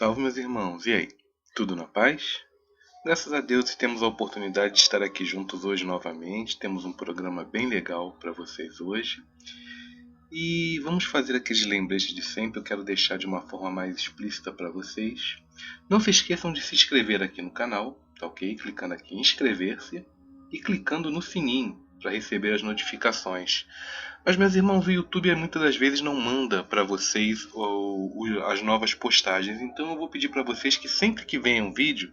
Salve, meus irmãos, e aí? Tudo na paz? Graças a Deus temos a oportunidade de estar aqui juntos hoje novamente. Temos um programa bem legal para vocês hoje. E vamos fazer aqueles lembretes de sempre. Eu quero deixar de uma forma mais explícita para vocês. Não se esqueçam de se inscrever aqui no canal, tá ok? Clicando aqui em inscrever-se e clicando no sininho para receber as notificações. Mas, meus irmãos, o YouTube muitas das vezes não manda para vocês as novas postagens. Então eu vou pedir para vocês que sempre que venha um vídeo,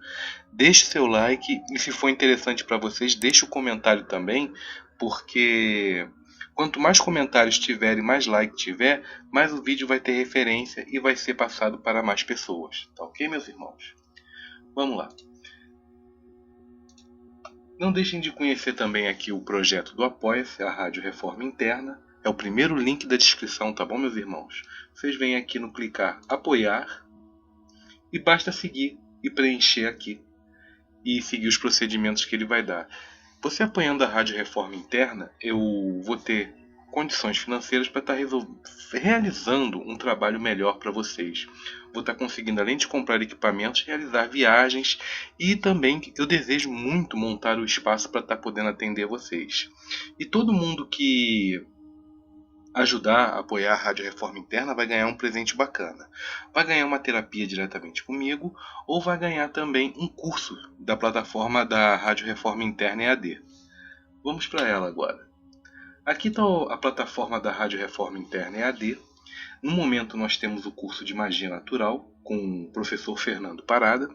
deixe seu like e, se for interessante para vocês, deixe o comentário também, porque quanto mais comentários tiver e mais like tiver, mais o vídeo vai ter referência e vai ser passado para mais pessoas. Tá ok, meus irmãos? Vamos lá. Não deixem de conhecer também aqui o projeto do Apoia-se, a Rádio Reforma Interna. É o primeiro link da descrição, tá bom, meus irmãos? Vocês vêm aqui no clicar apoiar e basta seguir e preencher aqui e seguir os procedimentos que ele vai dar. Você apoiando a Rádio Reforma Interna, eu vou ter condições financeiras para estar realizando um trabalho melhor para vocês. Vou estar conseguindo, além de comprar equipamentos, realizar viagens e também eu desejo muito montar o espaço para estar podendo atender vocês. E todo mundo que ajudar a apoiar a Rádio Reforma Interna vai ganhar um presente bacana. Vai ganhar uma terapia diretamente comigo ou vai ganhar também um curso da plataforma da Rádio Reforma Interna EAD. Vamos para ela agora. Aqui está a plataforma da Rádio Reforma Interna EAD. No momento nós temos o curso de Magia Natural com o professor Fernando Parada.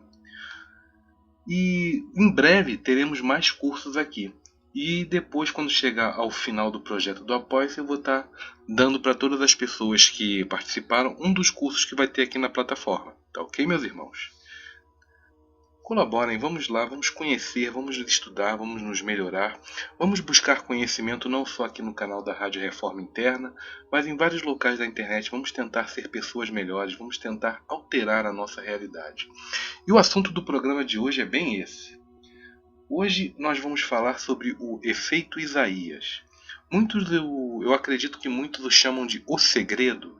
E em breve teremos mais cursos aqui. E depois, quando chegar ao final do projeto do Apoia-se, eu vou estar dando para todas as pessoas que participaram um dos cursos que vai ter aqui na plataforma. Tá ok, meus irmãos? Colaborem, vamos lá, vamos conhecer, vamos estudar, vamos nos melhorar. Vamos buscar conhecimento não só aqui no canal da Rádio Reforma Interna, mas em vários locais da internet. Vamos tentar ser pessoas melhores, vamos tentar alterar a nossa realidade. E o assunto do programa de hoje é bem esse. Hoje nós vamos falar sobre o efeito Isaías. Eu acredito que muitos o chamam de O Segredo,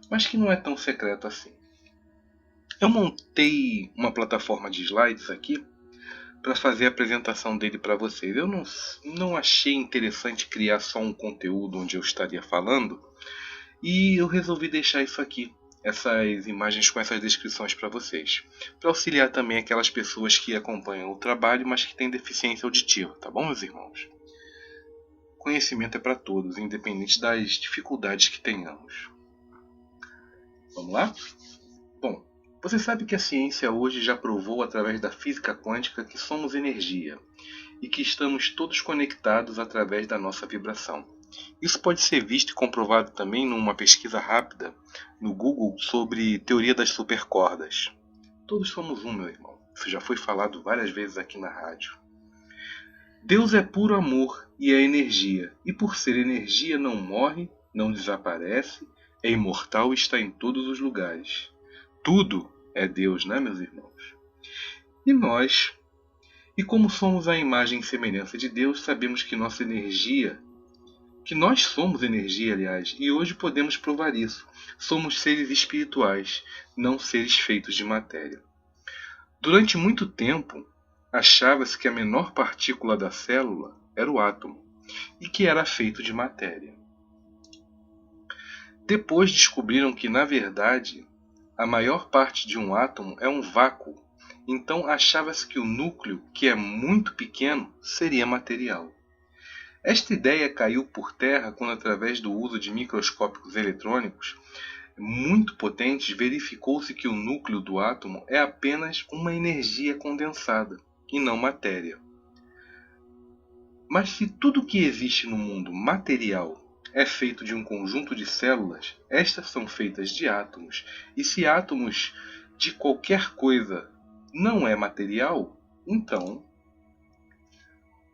mas que não é tão secreto assim. Eu montei uma plataforma de slides aqui para fazer a apresentação dele para vocês. Eu não achei interessante criar só um conteúdo onde eu estaria falando e eu resolvi deixar isso aqui, essas imagens com essas descrições para vocês, para auxiliar também aquelas pessoas que acompanham o trabalho, mas que têm deficiência auditiva, tá bom, meus irmãos? Conhecimento é para todos, independente das dificuldades que tenhamos. Vamos lá? Bom, você sabe que a ciência hoje já provou através da física quântica que somos energia e que estamos todos conectados através da nossa vibração. Isso pode ser visto e comprovado também numa pesquisa rápida no Google sobre teoria das supercordas. Todos somos um, meu irmão. Isso já foi falado várias vezes aqui na rádio. Deus é puro amor e é energia. E por ser energia não morre, não desaparece, é imortal e está em todos os lugares. Tudo é Deus, né, meus irmãos? E nós? E como somos a imagem e semelhança de Deus, sabemos que nós somos energia, aliás, e hoje podemos provar isso. Somos seres espirituais, não seres feitos de matéria. Durante muito tempo, achava-se que a menor partícula da célula era o átomo, e que era feito de matéria. Depois descobriram que, na verdade, a maior parte de um átomo é um vácuo, então achava-se que o núcleo, que é muito pequeno, seria material. Esta ideia caiu por terra quando, através do uso de microscópios eletrônicos muito potentes, verificou-se que o núcleo do átomo é apenas uma energia condensada e não matéria. Mas se tudo que existe no mundo material é feito de um conjunto de células, estas são feitas de átomos, e se átomos de qualquer coisa não é material, então,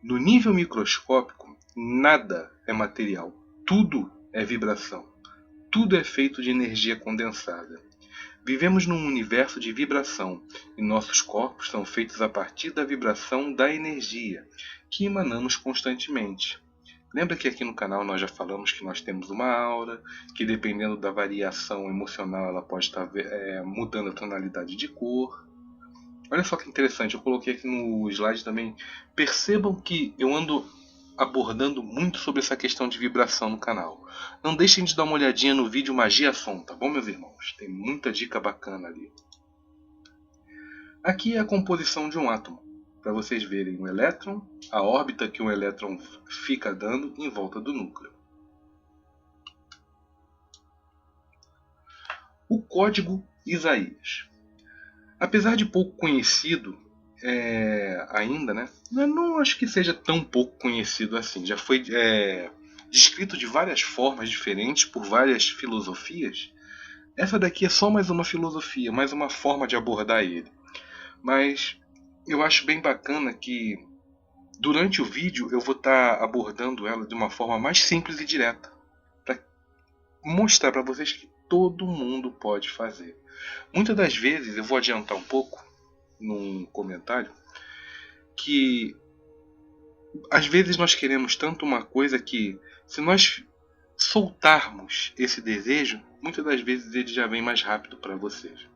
no nível microscópico, nada é material, tudo é vibração, tudo é feito de energia condensada. Vivemos num universo de vibração e nossos corpos são feitos a partir da vibração da energia que emanamos constantemente. Lembra que aqui no canal nós já falamos que nós temos uma aura, que dependendo da variação emocional ela pode estar mudando a tonalidade de cor. Olha só que interessante, eu coloquei aqui no slide também. Percebam que eu ando abordando muito sobre essa questão de vibração no canal. Não deixem de dar uma olhadinha no vídeo Magia Som, tá bom, meus irmãos? Tem muita dica bacana ali. Aqui é a composição de um átomo, para vocês verem o elétron, a órbita que um elétron fica dando em volta do núcleo. O código Isaías. Apesar de pouco conhecido ainda, né? Eu não acho que seja tão pouco conhecido assim. Já foi descrito de várias formas diferentes por várias filosofias. Essa daqui é só mais uma filosofia, mais uma forma de abordar ele. Mas eu acho bem bacana que durante o vídeo eu vou estar abordando ela de uma forma mais simples e direta, para mostrar para vocês que todo mundo pode fazer. Muitas das vezes, eu vou adiantar um pouco num comentário, que às vezes nós queremos tanto uma coisa que, se nós soltarmos esse desejo, muitas das vezes ele já vem mais rápido para vocês.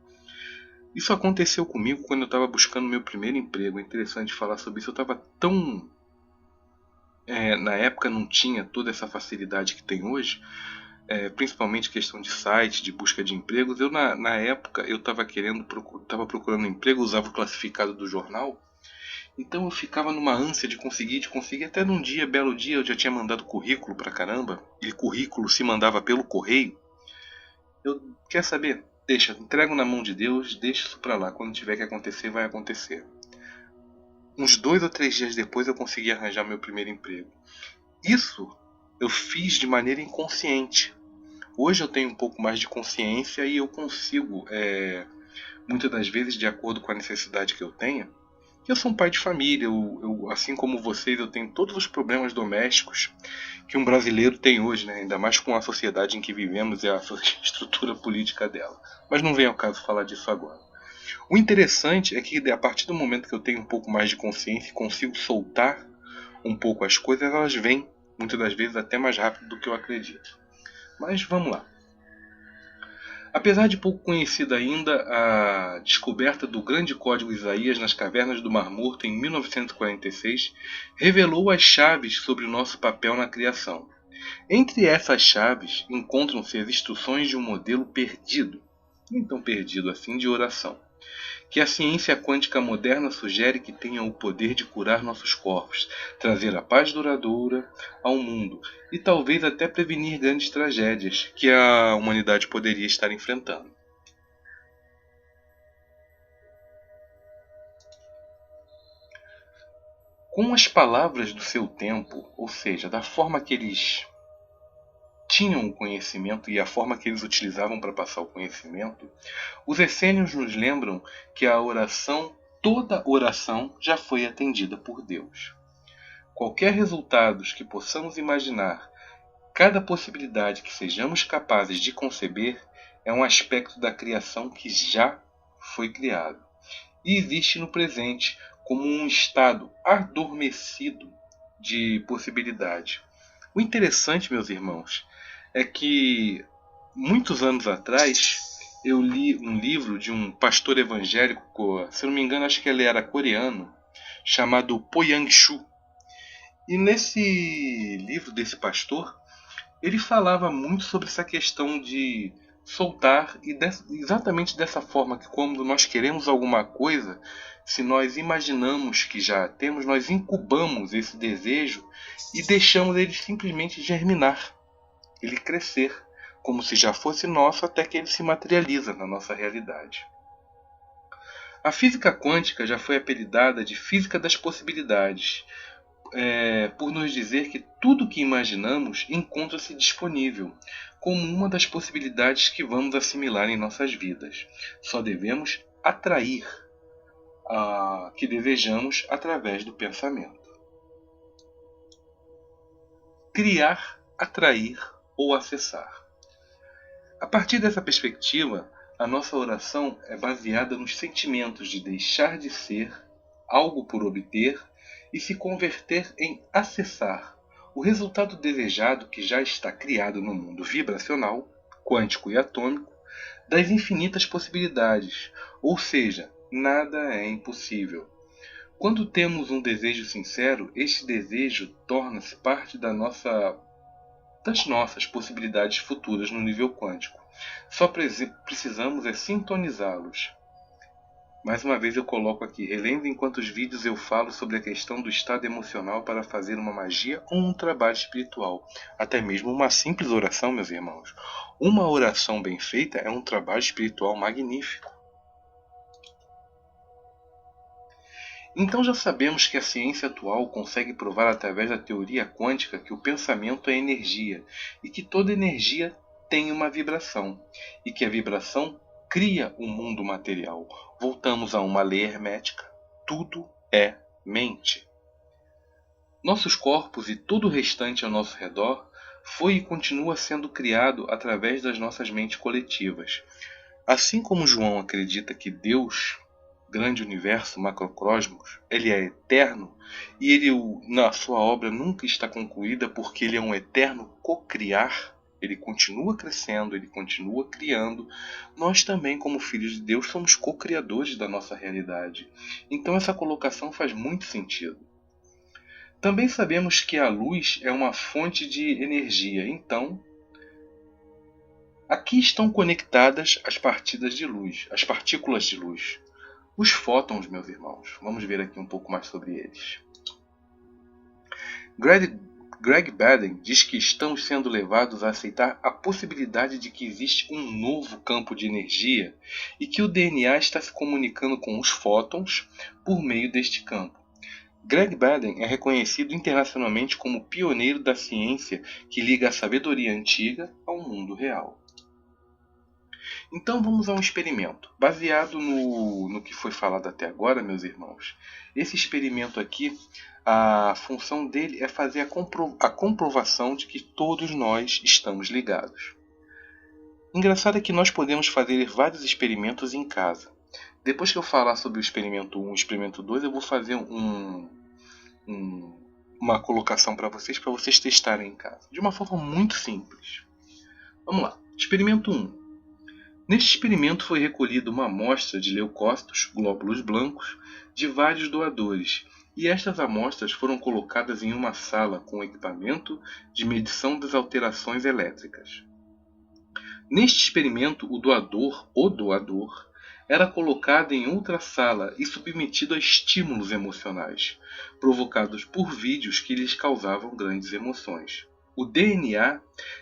Isso aconteceu comigo quando eu estava buscando meu primeiro emprego. É interessante falar sobre isso. Eu estava tão... na época não tinha toda essa facilidade que tem hoje, principalmente questão de site, de busca de empregos. Eu na época eu estava procurando emprego, usava o classificado do jornal. Então eu ficava numa ânsia de conseguir. Até num dia, belo dia, eu já tinha mandado currículo pra caramba. E currículo se mandava pelo correio. Quer saber? Deixa, entrego na mão de Deus, deixa isso pra lá. Quando tiver que acontecer, vai acontecer. Uns 2 ou 3 dias depois eu consegui arranjar meu primeiro emprego. Isso eu fiz de maneira inconsciente. Hoje eu tenho um pouco mais de consciência e eu consigo, muitas das vezes, de acordo com a necessidade que eu tenha. Eu sou um pai de família, assim como vocês, eu tenho todos os problemas domésticos que um brasileiro tem hoje, né? Ainda mais com a sociedade em que vivemos e a estrutura política dela. Mas não vem ao caso falar disso agora. O interessante é que a partir do momento que eu tenho um pouco mais de consciência e consigo soltar um pouco as coisas, elas vêm, muitas das vezes, até mais rápido do que eu acredito. Mas vamos lá. Apesar de pouco conhecida ainda, a descoberta do grande código Isaías nas cavernas do Mar Morto em 1946 revelou as chaves sobre o nosso papel na criação. Entre essas chaves encontram-se as instruções de um modelo perdido, nem tão perdido assim, de oração, que a ciência quântica moderna sugere que tenha o poder de curar nossos corpos, trazer a paz duradoura ao mundo e talvez até prevenir grandes tragédias que a humanidade poderia estar enfrentando. Com as palavras do seu tempo, ou seja, da forma que eles tinham o conhecimento e a forma que eles utilizavam para passar o conhecimento, os essênios nos lembram que toda oração já foi atendida por Deus. Qualquer resultados que possamos imaginar, cada possibilidade que sejamos capazes de conceber, é um aspecto da criação que já foi criado e existe no presente como um estado adormecido de possibilidade. O interessante, meus irmãos, é que muitos anos atrás eu li um livro de um pastor evangélico, se não me engano acho que ele era coreano, chamado Po Yang-shu. E nesse livro desse pastor, ele falava muito sobre essa questão de soltar e exatamente dessa forma que quando nós queremos alguma coisa, se nós imaginamos que já temos, nós incubamos esse desejo e deixamos ele simplesmente germinar, ele crescer, como se já fosse nosso até que ele se materializa na nossa realidade. A física quântica já foi apelidada de física das possibilidades, por nos dizer que tudo que imaginamos encontra-se disponível, como uma das possibilidades que vamos assimilar em nossas vidas. Só devemos atrair a que desejamos através do pensamento. Criar, atrair ou acessar. A partir dessa perspectiva, a nossa oração é baseada nos sentimentos de deixar de ser algo por obter e se converter em acessar, o resultado desejado que já está criado no mundo vibracional, quântico e atômico, das infinitas possibilidades, ou seja, nada é impossível. Quando temos um desejo sincero, este desejo torna-se parte das nossas possibilidades futuras no nível quântico. Só precisamos sintonizá-los. Mais uma vez eu coloco aqui, relembre quantos vídeos eu falo sobre a questão do estado emocional para fazer uma magia ou um trabalho espiritual. Até mesmo uma simples oração, meus irmãos. Uma oração bem feita é um trabalho espiritual magnífico. Então já sabemos que a ciência atual consegue provar através da teoria quântica que o pensamento é energia e que toda energia tem uma vibração e que a vibração cria o mundo material. Voltamos a uma lei hermética. Tudo é mente. Nossos corpos e todo o restante ao nosso redor foi e continua sendo criado através das nossas mentes coletivas. Assim como João acredita que Deus, grande universo, macrocosmos, ele é eterno e ele na sua obra nunca está concluída porque ele é um eterno co-criar. Ele continua crescendo, ele continua criando. Nós também, como filhos de Deus, somos co-criadores da nossa realidade. Então essa colocação faz muito sentido. Também sabemos que a luz é uma fonte de energia. Então, aqui estão conectadas as partículas de luz. Os fótons, meus irmãos. Vamos ver aqui um pouco mais sobre eles. Greg Baden diz que estamos sendo levados a aceitar a possibilidade de que existe um novo campo de energia e que o DNA está se comunicando com os fótons por meio deste campo. Greg Baden é reconhecido internacionalmente como pioneiro da ciência que liga a sabedoria antiga ao mundo real. Então vamos a um experimento, baseado no que foi falado até agora, meus irmãos. Esse experimento aqui, a função dele é fazer a comprovação de que todos nós estamos ligados. Engraçado é que nós podemos fazer vários experimentos em casa. Depois que eu falar sobre o experimento 1 e o experimento 2, eu vou fazer uma colocação para vocês testarem em casa. De uma forma muito simples. Vamos lá. Experimento 1. Neste experimento foi recolhida uma amostra de leucócitos, glóbulos blancos, de vários doadores, e estas amostras foram colocadas em uma sala com equipamento de medição das alterações elétricas. Neste experimento, o doador era colocado em outra sala e submetido a estímulos emocionais, provocados por vídeos que lhes causavam grandes emoções. O DNA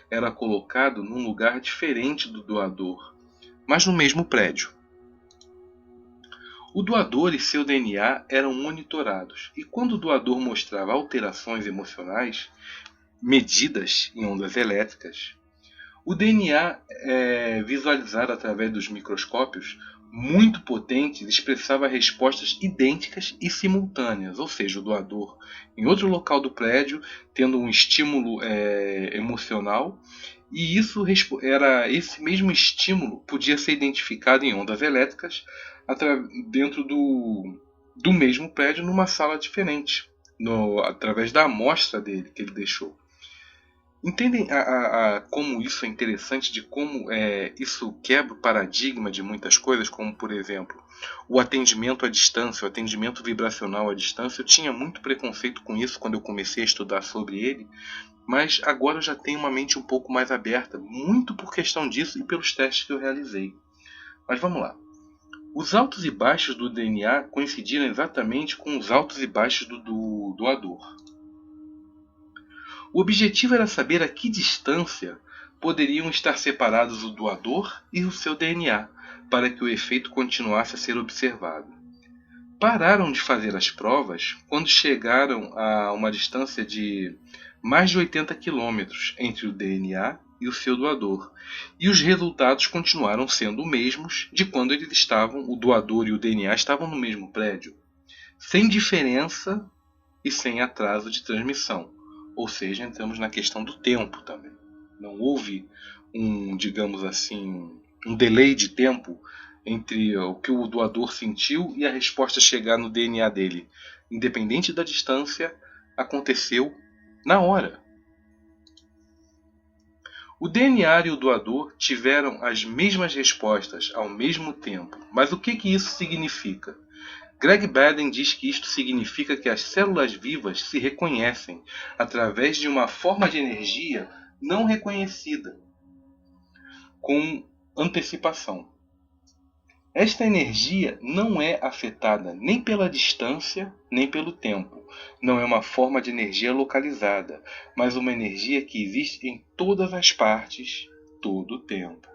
era colocado num lugar diferente do doador, mas no mesmo prédio. O doador e seu DNA eram monitorados, e quando o doador mostrava alterações emocionais, medidas em ondas elétricas, o DNA visualizado através dos microscópios muito potentes expressava respostas idênticas e simultâneas, ou seja, o doador em outro local do prédio tendo um estímulo emocional, e esse mesmo estímulo podia ser identificado em ondas elétricas dentro do mesmo prédio numa sala diferente, através da amostra dele que ele deixou. Entendem como isso é interessante, de como isso quebra o paradigma de muitas coisas, como, por exemplo, o atendimento à distância, o atendimento vibracional à distância. Eu tinha muito preconceito com isso quando eu comecei a estudar sobre ele, mas agora eu já tenho uma mente um pouco mais aberta, muito por questão disso e pelos testes que eu realizei. Mas vamos lá. Os altos e baixos do DNA coincidiram exatamente com os altos e baixos do doador. O objetivo era saber a que distância poderiam estar separados o doador e o seu DNA, para que o efeito continuasse a ser observado. Pararam de fazer as provas quando chegaram a uma distância de mais de 80 km entre o DNA e o seu doador, e os resultados continuaram sendo os mesmos de quando o doador e o DNA estavam no mesmo prédio, sem diferença e sem atraso de transmissão. Ou seja, entramos na questão do tempo também. Não houve um delay de tempo entre o que o doador sentiu e a resposta chegar no DNA dele. Independente da distância, aconteceu na hora. O DNA e o doador tiveram as mesmas respostas ao mesmo tempo. Mas o que isso significa? Greg Baden diz que isto significa que as células vivas se reconhecem através de uma forma de energia não reconhecida, com antecipação. Esta energia não é afetada nem pela distância, nem pelo tempo. Não é uma forma de energia localizada, mas uma energia que existe em todas as partes, todo o tempo.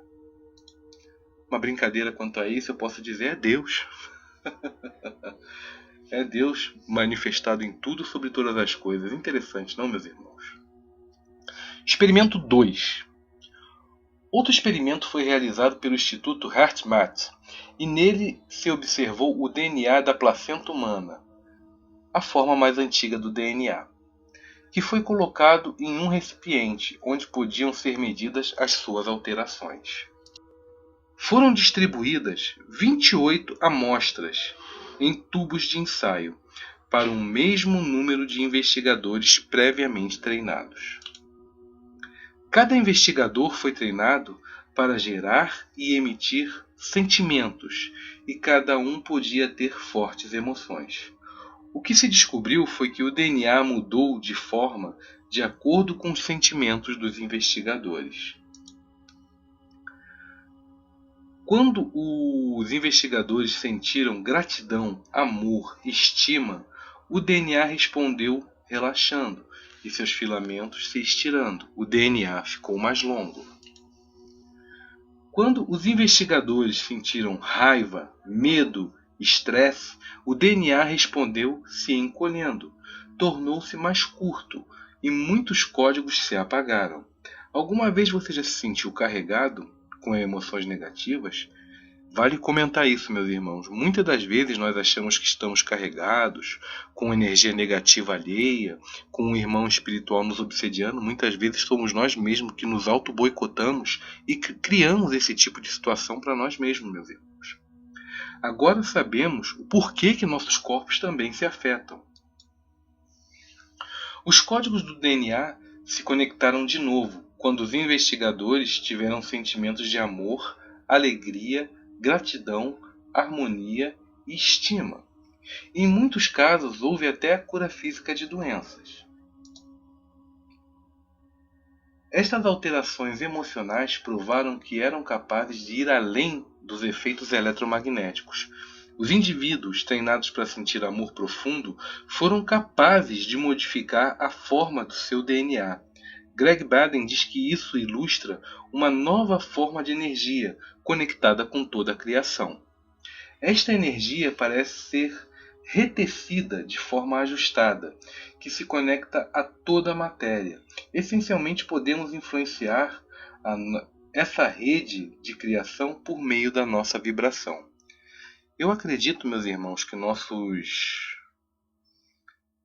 Uma brincadeira quanto a isso, eu posso dizer, é Deus. É Deus manifestado em tudo, sobre todas as coisas. Interessante, não, meus irmãos? Experimento 2. Outro experimento foi realizado pelo Instituto HeartMath, e nele se observou o DNA da placenta humana, a forma mais antiga do DNA, que foi colocado em um recipiente onde podiam ser medidas as suas alterações. Foram distribuídas 28 amostras em tubos de ensaio para um mesmo número de investigadores previamente treinados. Cada investigador foi treinado para gerar e emitir sentimentos, e cada um podia ter fortes emoções. O que se descobriu foi que o DNA mudou de forma de acordo com os sentimentos dos investigadores. Quando os investigadores sentiram gratidão, amor, estima, o DNA respondeu relaxando e seus filamentos se estirando. O DNA ficou mais longo. Quando os investigadores sentiram raiva, medo, estresse, o DNA respondeu se encolhendo, tornou-se mais curto e muitos códigos se apagaram. Alguma vez você já se sentiu carregado com emoções negativas? Vale comentar isso, meus irmãos. Muitas das vezes nós achamos que estamos carregados, com energia negativa alheia, com um irmão espiritual nos obsediando. Muitas vezes somos nós mesmos que nos auto-boicotamos e criamos esse tipo de situação para nós mesmos, meus irmãos. Agora sabemos o porquê que nossos corpos também se afetam. Os códigos do DNA se conectaram de novo quando os investigadores tiveram sentimentos de amor, alegria, gratidão, harmonia e estima. Em muitos casos, houve até a cura física de doenças. Estas alterações emocionais provaram que eram capazes de ir além dos efeitos eletromagnéticos. Os indivíduos treinados para sentir amor profundo foram capazes de modificar a forma do seu DNA. Greg Baden diz que isso ilustra uma nova forma de energia conectada com toda a criação. Esta energia parece ser retecida de forma ajustada, que se conecta a toda a matéria. Essencialmente podemos influenciar essa rede de criação por meio da nossa vibração. Eu acredito, meus irmãos, que nossos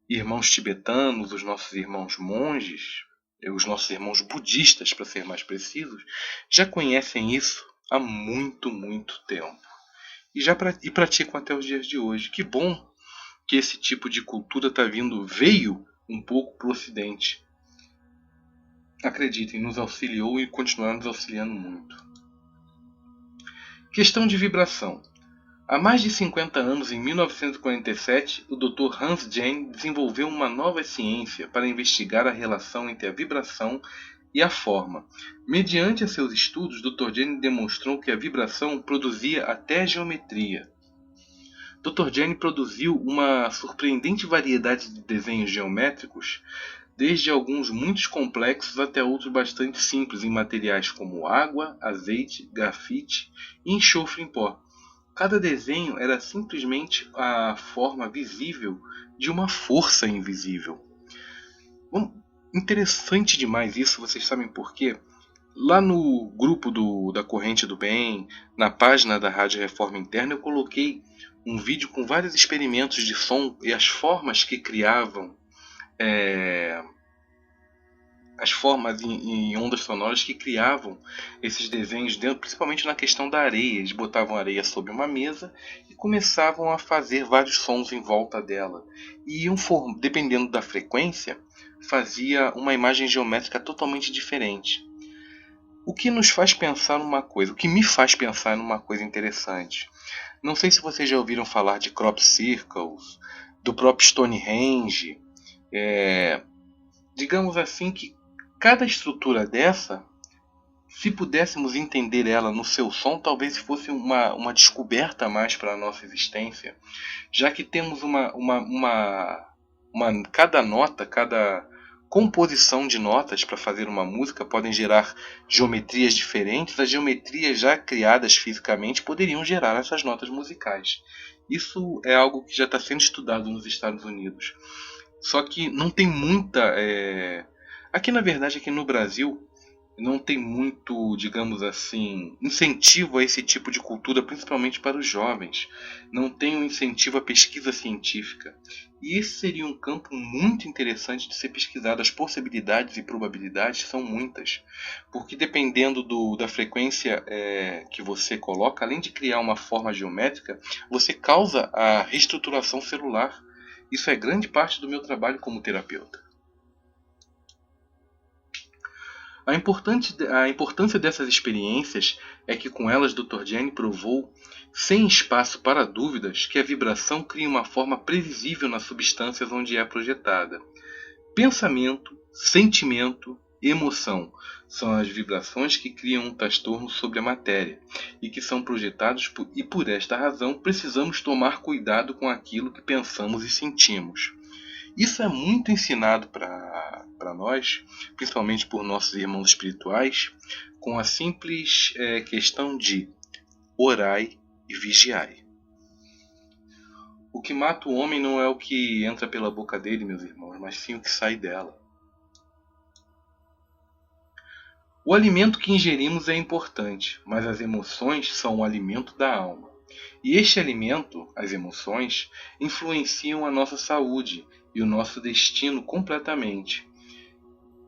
irmãos tibetanos, os nossos irmãos monges, os nossos irmãos budistas, para ser mais precisos, já conhecem isso há muito, muito tempo. E praticam até os dias de hoje. Que bom que esse tipo de cultura veio um pouco para o Ocidente. Acreditem, nos auxiliou e continuará nos auxiliando muito. Questão de vibração. Há mais de 50 anos, em 1947, o Dr. Hans Jahn desenvolveu uma nova ciência para investigar a relação entre a vibração e a forma. Mediante seus estudos, Dr. Jahn demonstrou que a vibração produzia até geometria. Dr. Jahn produziu uma surpreendente variedade de desenhos geométricos, desde alguns muito complexos até outros bastante simples em materiais como água, azeite, grafite e enxofre em pó. Cada desenho era simplesmente a forma visível de uma força invisível. Interessante demais isso, vocês sabem por quê? Lá no grupo da Corrente do Bem, na página da Rádio Reforma Interna, eu coloquei um vídeo com vários experimentos de som e as formas que criavam, as formas em ondas sonoras que criavam esses desenhos, principalmente na questão da areia. Eles botavam areia sobre uma mesa e começavam a fazer vários sons em volta dela. E dependendo da frequência, fazia uma imagem geométrica totalmente diferente. O que nos faz pensar numa coisa, o que me faz pensar numa coisa interessante. Não sei se vocês já ouviram falar de crop circles, do próprio Stonehenge. Digamos assim que cada estrutura dessa, se pudéssemos entender ela no seu som, talvez fosse uma descoberta a mais para a nossa existência, já que temos cada nota, cada composição de notas para fazer uma música podem gerar geometrias diferentes. As geometrias já criadas fisicamente poderiam gerar essas notas musicais. Isso é algo que já está sendo estudado nos Estados Unidos. Só que não tem muita... Aqui, na verdade, aqui no Brasil, não tem muito, digamos assim, incentivo a esse tipo de cultura, principalmente para os jovens. Não tem um incentivo à pesquisa científica. E esse seria um campo muito interessante de ser pesquisado. As possibilidades e probabilidades são muitas. Porque dependendo da frequência que você coloca, além de criar uma forma geométrica, você causa a reestruturação celular. Isso é grande parte do meu trabalho como terapeuta. A importância dessas experiências é que com elas Dr. Jenny provou, sem espaço para dúvidas, que a vibração cria uma forma previsível nas substâncias onde é projetada. Pensamento, sentimento, emoção são as vibrações que criam um transtorno sobre a matéria e que são projetados e por esta razão precisamos tomar cuidado com aquilo que pensamos e sentimos. Isso é muito ensinado para nós, principalmente por nossos irmãos espirituais, com a simples questão de orai e vigiai. O que mata o homem não é o que entra pela boca dele, meus irmãos, mas sim o que sai dela. O alimento que ingerimos é importante, mas as emoções são o alimento da alma. E este alimento, as emoções, influenciam a nossa saúde e o nosso destino completamente.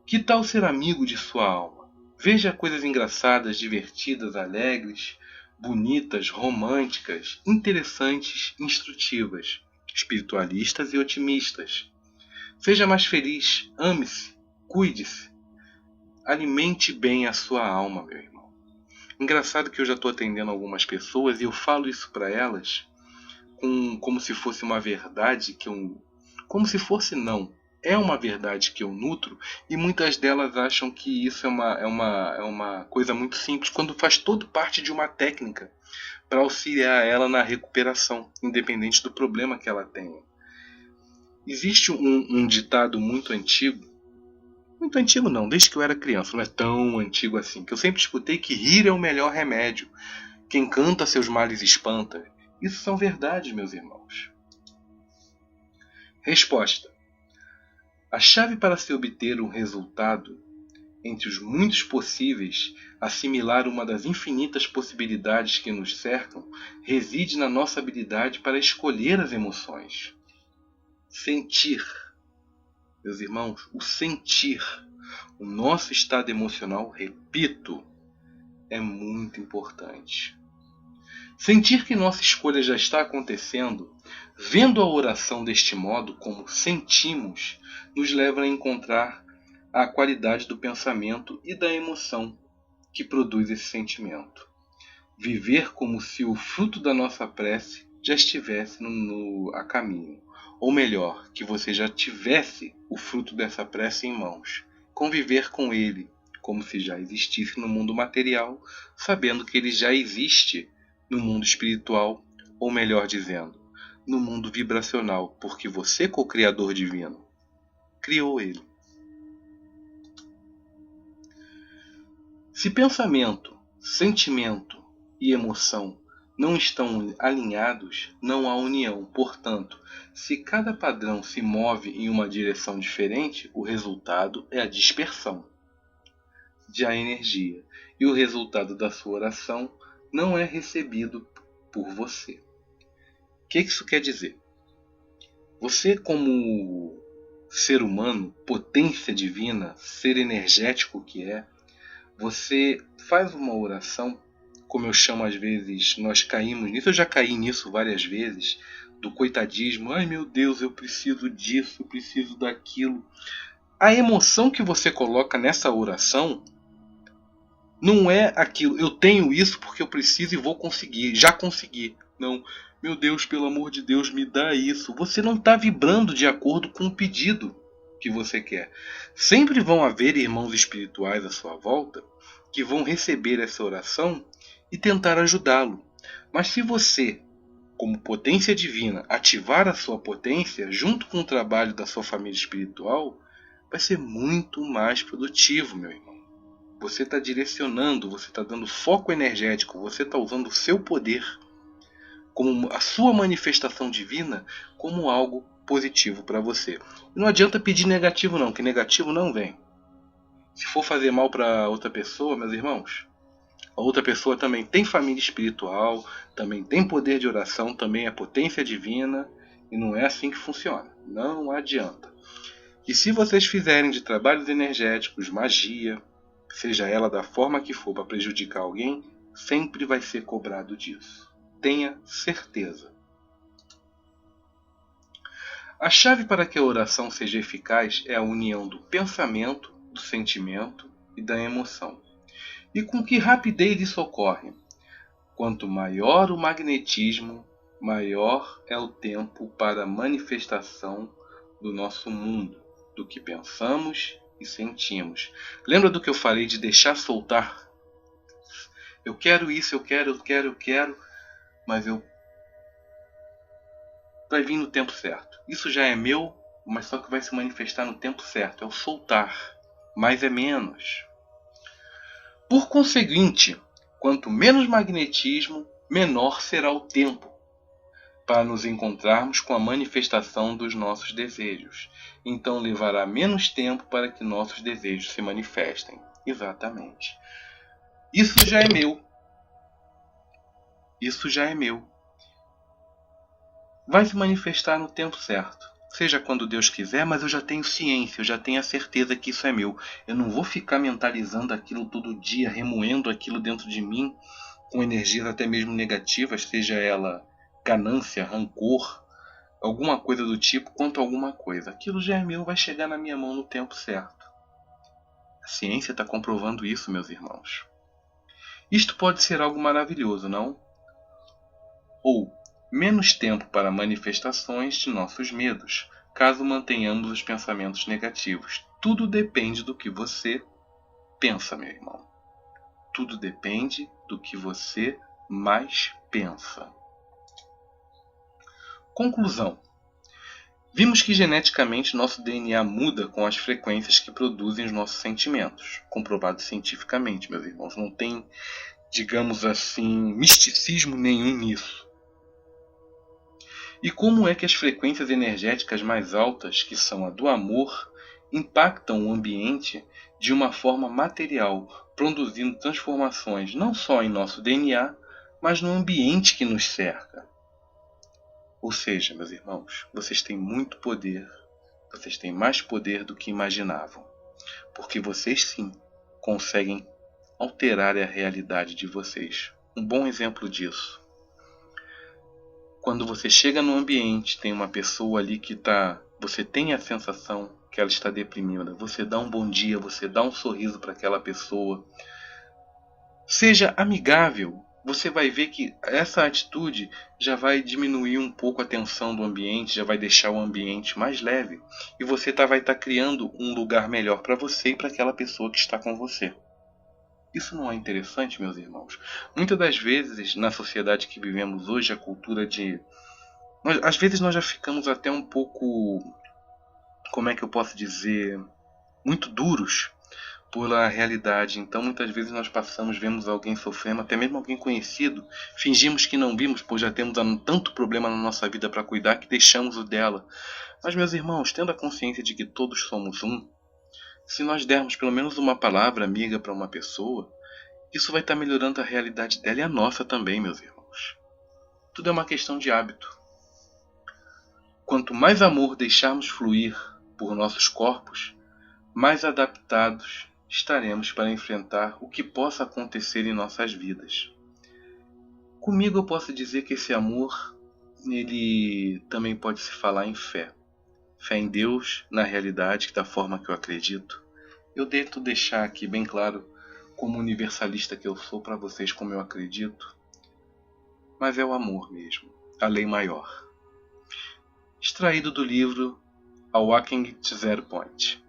Que tal ser amigo de sua alma? Veja coisas engraçadas, divertidas, alegres, bonitas, românticas, interessantes, instrutivas, espiritualistas e otimistas. Seja mais feliz, ame-se, cuide-se. Alimente bem a sua alma, meu irmão. Engraçado que eu já estou atendendo algumas pessoas e eu falo isso para elas como se fosse uma verdade como se fosse não. É uma verdade que eu nutro e muitas delas acham que isso é uma coisa muito simples, quando faz toda parte de uma técnica para auxiliar ela na recuperação, independente do problema que ela tenha. Existe um ditado muito antigo não, desde que eu era criança, não é tão antigo assim, que eu sempre escutei que rir é o melhor remédio. Quem canta seus males espanta. Isso são verdades, meus irmãos. Resposta. A chave para se obter um resultado, entre os muitos possíveis, assimilar uma das infinitas possibilidades que nos cercam, reside na nossa habilidade para escolher as emoções. Sentir. Meus irmãos, o sentir, o nosso estado emocional, repito, é muito importante. Sentir que nossa escolha já está acontecendo, vendo a oração deste modo, como sentimos, nos leva a encontrar a qualidade do pensamento e da emoção que produz esse sentimento. Viver como se o fruto da nossa prece já estivesse a caminho. Ou melhor, que você já tivesse o fruto dessa prece em mãos. Conviver com ele, como se já existisse no mundo material, sabendo que ele já existe no mundo espiritual, ou melhor dizendo, no mundo vibracional, porque você, co-criador divino, criou ele. Se pensamento, sentimento e emoção não estão alinhados, não há união. Portanto, se cada padrão se move em uma direção diferente, o resultado é a dispersão da energia. E o resultado da sua oração não é recebido por você. O que isso quer dizer? Você, como ser humano, potência divina, ser energético que é, você faz uma oração, como eu chamo às vezes, nós caímos nisso, eu já caí nisso várias vezes, do coitadismo, ai meu Deus, eu preciso disso, eu preciso daquilo. A emoção que você coloca nessa oração Não é aquilo, eu tenho isso porque eu preciso e vou conseguir, já consegui. Não, meu Deus, pelo amor de Deus, me dá isso. Você não está vibrando de acordo com o pedido que você quer. Sempre vão haver irmãos espirituais à sua volta que vão receber essa oração e tentar ajudá-lo. Mas se você, como potência divina, ativar a sua potência junto com o trabalho da sua família espiritual, vai ser muito mais produtivo, meu irmão. Você está direcionando, você está dando foco energético, você está usando o seu poder como a sua manifestação divina como algo positivo para você. E não adianta pedir negativo não, que negativo não vem. Se for fazer mal para outra pessoa, meus irmãos, a outra pessoa também tem família espiritual, também tem poder de oração, também é potência divina, e não é assim que funciona. Não adianta. E se vocês fizerem de trabalhos energéticos magia, seja ela da forma que for para prejudicar alguém, sempre vai ser cobrado disso. Tenha certeza. A chave para que a oração seja eficaz é a união do pensamento, do sentimento e da emoção. E com que rapidez isso ocorre? Quanto maior o magnetismo, maior é o tempo para a manifestação do nosso mundo, do que pensamos e sentimos. Lembra do que eu falei de deixar soltar? Eu quero isso, eu quero, mas vai vir no tempo certo. Isso já é meu, mas só que vai se manifestar no tempo certo. É o soltar, mais é menos. Por conseguinte, quanto menos magnetismo, menor será o tempo para nos encontrarmos com a manifestação dos nossos desejos. Então levará menos tempo para que nossos desejos se manifestem. Exatamente. Isso já é meu. Isso já é meu. Vai se manifestar no tempo certo. Seja quando Deus quiser, mas eu já tenho ciência, eu já tenho a certeza que isso é meu. Eu não vou ficar mentalizando aquilo todo dia, remoendo aquilo dentro de mim, com energias até mesmo negativas, seja ela ganância, rancor, alguma coisa do tipo, quanto a alguma coisa. Aquilo já é meu, vai chegar na minha mão no tempo certo. A ciência está comprovando isso, meus irmãos. Isto pode ser algo maravilhoso, não? Ou menos tempo para manifestações de nossos medos, caso mantenhamos os pensamentos negativos. Tudo depende do que você pensa, meu irmão. Tudo depende do que você mais pensa. Conclusão. Vimos que geneticamente nosso DNA muda com as frequências que produzem os nossos sentimentos. Comprovado cientificamente, meus irmãos. Não tem, digamos assim, misticismo nenhum nisso. E como é que as frequências energéticas mais altas, que são a do amor, impactam o ambiente de uma forma material, produzindo transformações não só em nosso DNA, mas no ambiente que nos cerca? Ou seja, meus irmãos, vocês têm muito poder, vocês têm mais poder do que imaginavam, porque vocês sim conseguem alterar a realidade de vocês. Um bom exemplo disso. Quando você chega no ambiente, tem uma pessoa ali que você tem a sensação que ela está deprimida, você dá um bom dia, você dá um sorriso para aquela pessoa. Seja amigável, você vai ver que essa atitude já vai diminuir um pouco a tensão do ambiente, já vai deixar o ambiente mais leve. E você vai estar criando um lugar melhor para você e para aquela pessoa que está com você. Isso não é interessante, meus irmãos? Muitas das vezes, na sociedade que vivemos hoje, a cultura de... Às vezes nós já ficamos até um pouco... Como é que eu posso dizer? Muito duros pela realidade. Então, muitas vezes nós vemos alguém sofrendo, até mesmo alguém conhecido, fingimos que não vimos, pois já temos tanto problema na nossa vida para cuidar que deixamos o dela. Mas, meus irmãos, tendo a consciência de que todos somos um, se nós dermos pelo menos uma palavra amiga para uma pessoa, isso vai estar melhorando a realidade dela e a nossa também, meus irmãos. Tudo é uma questão de hábito. Quanto mais amor deixarmos fluir por nossos corpos, mais adaptados estaremos para enfrentar o que possa acontecer em nossas vidas. Comigo eu posso dizer que esse amor, ele também pode se falar em fé. Fé em Deus, na realidade, da forma que eu acredito. Eu tento deixar aqui bem claro como universalista que eu sou para vocês, como eu acredito, mas é o amor mesmo, a lei maior. Extraído do livro A Walking to Zero Point.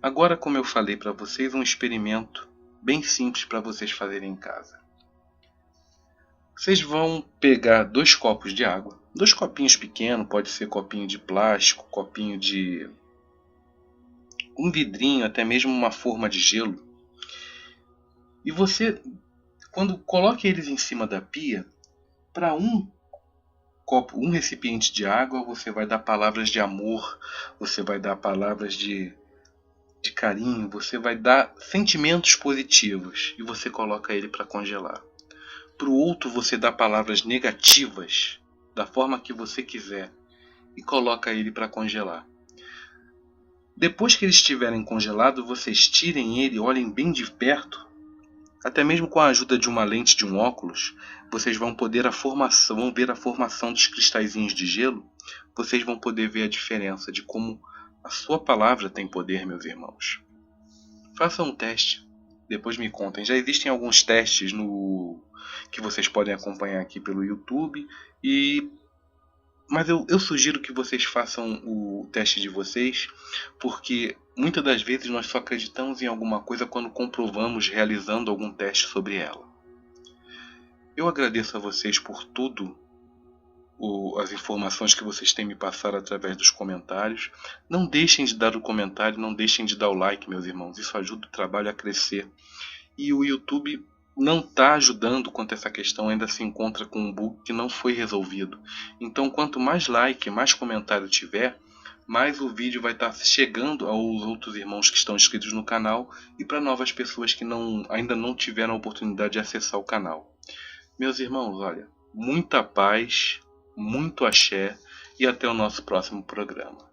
Agora, como eu falei para vocês, um experimento bem simples para vocês fazerem em casa. Vocês vão pegar 2 copos de água, 2 copinhos pequenos, pode ser copinho de plástico, copinho de um vidrinho, até mesmo uma forma de gelo. E você, quando coloque eles em cima da pia, para um copo, um recipiente de água, você vai dar palavras de amor, você vai dar palavras de carinho, você vai dar sentimentos positivos e você coloca ele para congelar. Para o outro você dá palavras negativas da forma que você quiser e coloca ele para congelar. Depois que eles estiverem congelados, vocês tirem ele, olhem bem de perto, até mesmo com a ajuda de uma lente de um óculos, vocês vão poder ver a formação dos cristalzinhos de gelo, vocês vão poder ver a diferença de como a sua palavra tem poder, meus irmãos. Façam um teste, depois me contem. Já existem alguns testes que vocês podem acompanhar aqui pelo YouTube, mas eu sugiro que vocês façam o teste de vocês, porque muitas das vezes nós só acreditamos em alguma coisa quando comprovamos realizando algum teste sobre ela. Eu agradeço a vocês por tudo, as informações que vocês têm me passado através dos comentários. Não deixem de dar o comentário, não deixem de dar o like, meus irmãos. Isso ajuda o trabalho a crescer. E o YouTube não está ajudando quanto a essa questão, ainda se encontra com um bug que não foi resolvido. Então, quanto mais like, mais comentário tiver, mais o vídeo vai estar chegando aos outros irmãos que estão inscritos no canal e para novas pessoas que ainda não tiveram a oportunidade de acessar o canal. Meus irmãos, olha, muita paz, muito axé e até o nosso próximo programa.